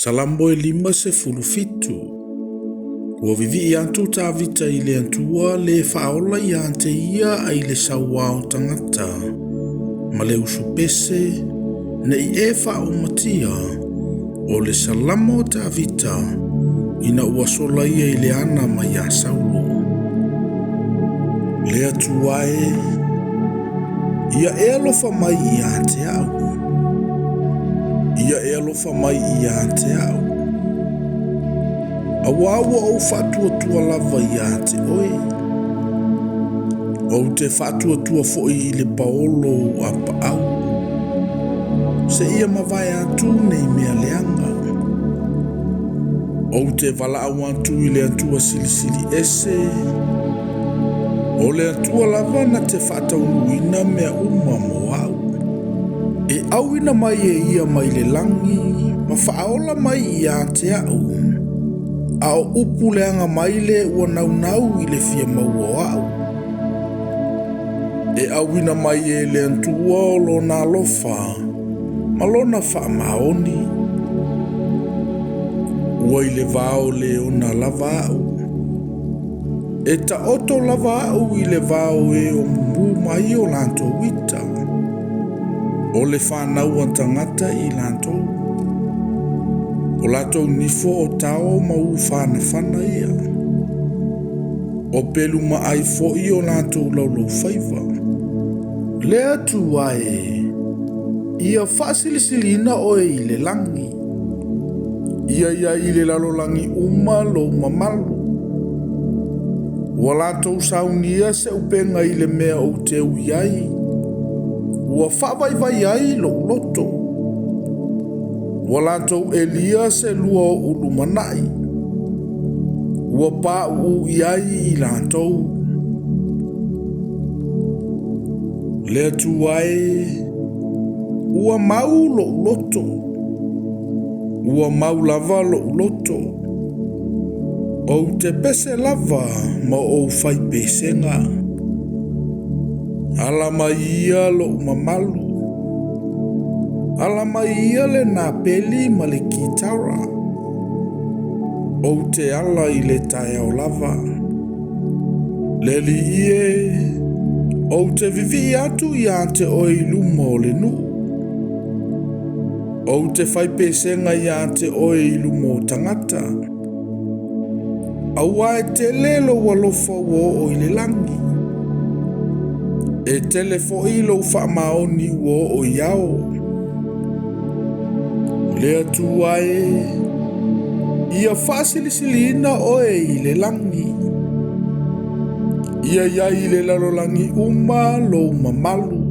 Salambo e 5:15. Ua vivi atu tavita i le atua le whaola i ante ia ai le saua o tangata. Ma le usu pese na i e whaomatia o le salamo tavita ina ua sola ia i le ana ma ia saulo. Le atua ia e alofa mai i ante au. Ia e alofa mai i ante au. Awawa o whatuatua lava i ate oe. O te whatuatua foi i le paolo a paau. Se ia mawai atu nei mea leanga. O te vala au atu i le atua silisili ese. O le atua lava na te whataunuina mea uma mo au. E auina mai e ia mai le langi, ma whaola mai i ate au. A o upu leanga mai le ua nau i le fia maua au. E awina mai e le antua o lona alofa, ma lona wha maoni. Ua i le vao le ona lava au. E ta oto lava au i le vao e o mbu mai o lanto wita. O le whanau antangata i lanto. O lato nifo o tao ma u whana ia. O pelu ma ai fo i o lato laulau whaiva. Le atu ae. Ia whasilisilina oe i le langi. Ia i le lalolangi uma lo mamalu. Ua lato saunia se upenga i le mea o te uiai. Ua whawaiwai ai lo loto. Ua latou Elia se lua o ulumanai. Ua pā u iai i latou. Le atu ai. Ua mau lo loto. Ua mau lava lo loto. O te pese lava ma o fai pesenga. Ala mai ia lo mamalu. Ala mai ia le nā peli ma le kitara. O te ala i le tae o lava. Le li ie. O te vivi atu i ante o i luma o le nu. O te whaipesenga i ante o i luma o tangata. Aua e te lelo walofa wo o i le langi. E telefo i lo wha maoni wo o iao. Le atu ae. Ia whasilisilina oe i le langi. Ia i le lalolangi uma lo mamalu.